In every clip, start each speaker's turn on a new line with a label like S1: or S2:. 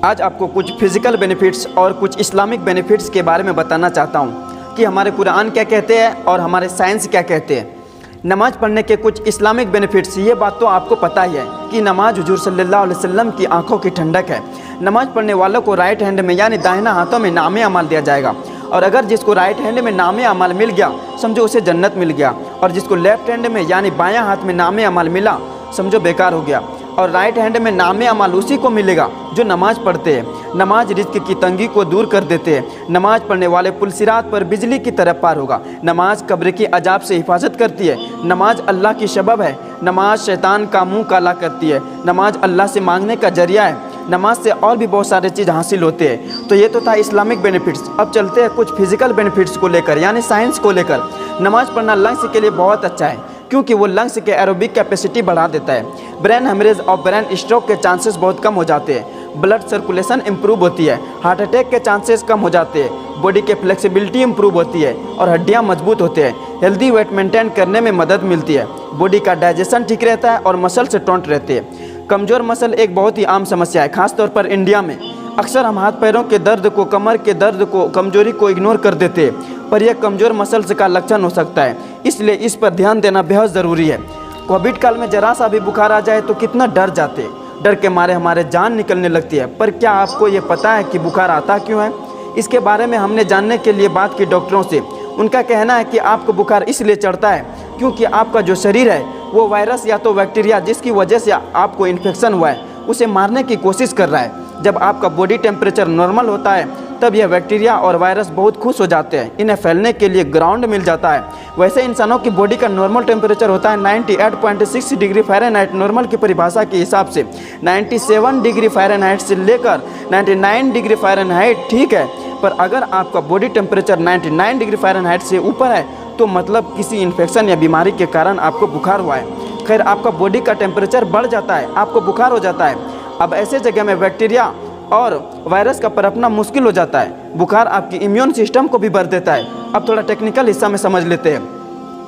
S1: आज आपको कुछ फिज़िकल बेनिफिट्स और कुछ इस्लामिक बेनिफिट्स के बारे में बताना चाहता हूँ कि हमारे कुरान क्या कहते हैं और हमारे साइंस क्या कहते हैं। नमाज़ पढ़ने के कुछ इस्लामिक बेनिफिट्स, ये बात तो आपको पता ही है कि नमाज हुजूर सल्लल्लाहु अलैहि वसल्लम की आंखों की ठंडक है। नमाज़ पढ़ने वालों को राइट हैंड में यानी दाहिना हाथों में नामे अमाल दिया जाएगा, और अगर जिसको राइट हैंड में नामे अमाल मिल गया समझो उसे जन्नत मिल गया, और जिसको लेफ्ट हैंड में यानी बायां हाथ में नामे अमाल मिला समझो बेकार हो गया। और राइट हैंड में नामे अमाल उसी को मिलेगा जो नमाज़ पढ़ते हैं। नमाज रिज़्क़ की तंगी को दूर कर देते हैं। नमाज़ पढ़ने वाले पुलसिरात पर बिजली की तरह पार होगा। नमाज कब्र की अजाब से हिफाजत करती है। नमाज अल्लाह की सबब है। नमाज शैतान का मुंह काला करती है। नमाज अल्लाह से मांगने का जरिया है। नमाज से और भी बहुत सारे चीज़ हासिल होते हैं। तो ये तो था इस्लामिक बेनिफिट्स। अब चलते हैं कुछ फिजिकल बेनिफिट्स को लेकर यानी साइंस को लेकर। नमाज पढ़ना लंग्स के लिए बहुत अच्छा है क्योंकि वो लंग्स के एरोबिक कैपेसिटी बढ़ा देता है। ब्रेन हेमरेज और ब्रेन स्ट्रोक के चांसेस बहुत कम हो जाते हैं। ब्लड सर्कुलेशन इंप्रूव होती है। हार्ट अटैक के चांसेस कम हो जाते हैं। बॉडी के फ्लेक्सिबिलिटी इंप्रूव होती है और हड्डियां मजबूत होते हैं। हेल्दी वेट मेंटेन करने में मदद मिलती है। बॉडी का डाइजेशन ठीक रहता है और मसल से टोंट रहते हैं। कमज़ोर मसल एक बहुत ही आम समस्या है, खासतौर पर इंडिया में। अक्सर हम हाथ पैरों के दर्द को, कमर के दर्द को, कमजोरी को इग्नोर कर देते हैं, पर यह कमज़ोर मसल्स का लक्षण हो सकता है। इसलिए इस पर ध्यान देना बेहद ज़रूरी है। कोविड काल में जरा सा भी बुखार आ जाए तो कितना डर जाते हैं। डर के मारे हमारे जान निकलने लगती है। पर क्या आपको ये पता है कि बुखार आता क्यों है? इसके बारे में हमने जानने के लिए बात की डॉक्टरों से। उनका कहना है कि आपको बुखार इसलिए चढ़ता है क्योंकि आपका जो शरीर है वो वायरस या तो बैक्टीरिया जिसकी वजह से आपको इन्फेक्शन हुआ है उसे मारने की कोशिश कर रहा है। जब आपका बॉडी टेम्परेचर नॉर्मल होता है तब यह बैक्टीरिया और वायरस बहुत खुश हो जाते हैं। इन्हें फैलने के लिए ग्राउंड मिल जाता है। वैसे इंसानों की बॉडी का नॉर्मल टेम्परेचर होता है 98.6 डिग्री फ़ारेनहाइट। नॉर्मल की परिभाषा के हिसाब से 97 डिग्री फ़ारेनहाइट से लेकर 99 डिग्री फ़ारेनहाइट ठीक है। पर अगर आपका बॉडी टेम्परेचर 99 डिग्री फ़ारेनहाइट से ऊपर है तो मतलब किसी इन्फेक्शन या बीमारी के कारण आपको बुखार हुआ है। खैर, आपका बॉडी का टेम्परेचर बढ़ जाता है, आपको बुखार हो जाता है। अब ऐसे जगह में बैक्टीरिया और वायरस का पनपना मुश्किल हो जाता है। बुखार आपकी इम्यून सिस्टम को भी भर देता है। अब थोड़ा टेक्निकल हिस्सा में समझ लेते हैं।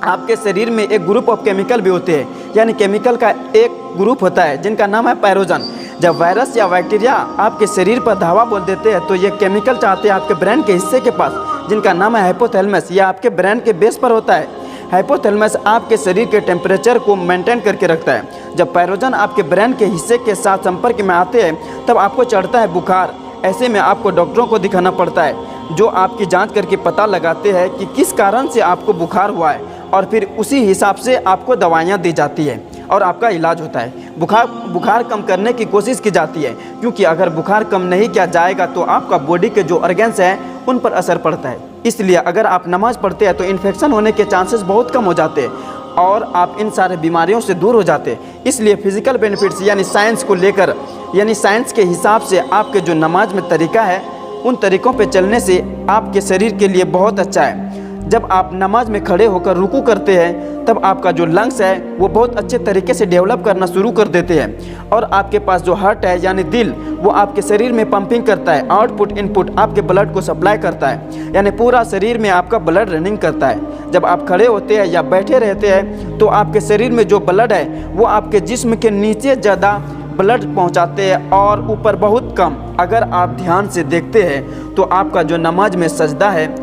S1: आपके शरीर में एक ग्रुप ऑफ केमिकल भी होते हैं, यानी केमिकल का एक ग्रुप होता है जिनका नाम है पैरोजन। जब वायरस या बैक्टीरिया आपके शरीर पर धावा बोल देते हैं तो ये केमिकल चाहते हैं आपके ब्रेन के हिस्से के पास जिनका नाम है हाइपोथैलेमस। यह आपके ब्रेन के बेस पर होता है। हाइपोथैलेमस आपके शरीर के टेम्परेचर को मेंटेन करके रखता है। जब पैरोजन आपके ब्रेन के हिस्से के साथ संपर्क में आते हैं तब आपको चढ़ता है बुखार। ऐसे में आपको डॉक्टरों को दिखाना पड़ता है जो आपकी जांच करके पता लगाते हैं कि किस कारण से आपको बुखार हुआ है, और फिर उसी हिसाब से आपको दवाइयाँ दी जाती है और आपका इलाज होता है। बुखार कम करने की कोशिश की जाती है क्योंकि अगर बुखार कम नहीं किया जाएगा तो आपका बॉडी के जो ऑर्गन्स हैं उन पर असर पड़ता है। इसलिए अगर आप नमाज़ पढ़ते हैं तो इन्फेक्शन होने के चांसेस बहुत कम हो जाते हैं और आप इन सारे बीमारियों से दूर हो जाते हैं। इसलिए फिजिकल बेनिफिट्स यानी साइंस को लेकर, यानी साइंस के हिसाब से आपके जो नमाज में तरीका है उन तरीक़ों पे चलने से आपके शरीर के लिए बहुत अच्छा है। जब आप नमाज में खड़े होकर रुकू करते हैं तब आपका जो लंग्स है वो बहुत अच्छे तरीके से डेवलप करना शुरू कर देते हैं, और आपके पास जो हार्ट है यानी दिल वो आपके शरीर में पंपिंग करता है। आउटपुट इनपुट आपके ब्लड को सप्लाई करता है, यानी पूरा शरीर में आपका ब्लड रनिंग करता है। जब आप खड़े होते हैं या बैठे रहते हैं तो आपके शरीर में जो ब्लड है वो आपके जिस्म के नीचे ज़्यादा ब्लड पहुंचाते हैं और ऊपर बहुत कम। अगर आप ध्यान से देखते हैं तो आपका जो नमाज में सजदा है,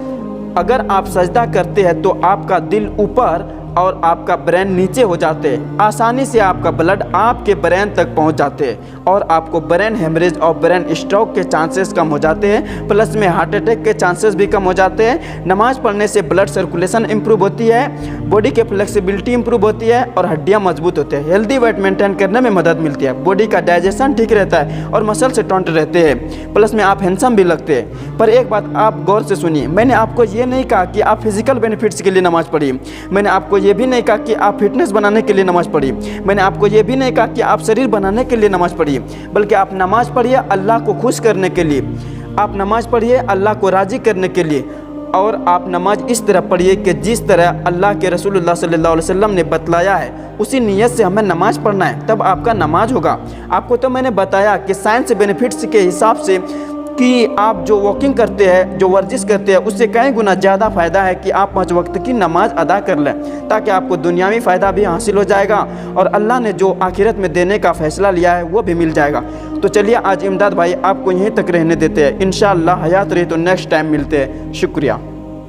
S1: अगर आप सजदा करते हैं तो आपका दिल ऊपर और आपका ब्रेन नीचे हो जाते हैं। आसानी से आपका ब्लड आपके ब्रेन तक पहुंच जाते हैं और आपको ब्रेन हेमरेज और ब्रेन स्ट्रोक के चांसेस कम हो जाते हैं। प्लस में हार्ट अटैक के चांसेस भी कम हो जाते हैं। नमाज पढ़ने से ब्लड सर्कुलेशन इंप्रूव होती है, बॉडी की फ्लेक्सिबिलिटी इंप्रूव होती है और हड्डियां मजबूत होती है। हेल्दी वेट मेंटेन करने में मदद मिलती है। बॉडी का डाइजेशन ठीक रहता है और मसल से टोंट रहते हैं। प्लस में आप हैंडसम भी लगते हैं। पर एक बात आप गौर से सुनिए, मैंने आपको ये नहीं कहा कि आप फिजिकल बेनिफिट्स के लिए नमाज पढ़िए। मैंने आपको ये भी नहीं कहा कि आप फिटनेस बनाने के लिए नमाज पढ़िए। मैंने आपको ये भी नहीं कहा कि आप शरीर बनाने के लिए नमाज पढ़िए, बल्कि आप नमाज पढ़िए अल्लाह को खुश करने के लिए। आप नमाज पढ़िए अल्लाह को राज़ी करने के लिए, और आप नमाज इस तरह पढ़िए कि जिस तरह अल्लाह के रसूलुल्लाह सल्लल्लाहु अलैहि वसल्लम ने बतलाया है उसी नीयत से हमें नमाज पढ़ना है, तब आपका नमाज होगा। आपको तो मैंने बताया कि साइंस बेनिफिट्स के हिसाब से कि आप जो वॉकिंग करते हैं, जो वर्जिश करते हैं, उससे कई गुना ज़्यादा फ़ायदा है कि आप 5 वक्त की नमाज अदा कर लें, ताकि आपको दुनियावी फ़ायदा भी हासिल हो जाएगा और अल्लाह ने जो आखिरत में देने का फ़ैसला लिया है वो भी मिल जाएगा। तो चलिए आज इमदाद भाई आपको यहीं तक रहने देते हैं। इंशाअल्लाह हयात रही तो नेक्स्ट टाइम मिलते हैं। शुक्रिया।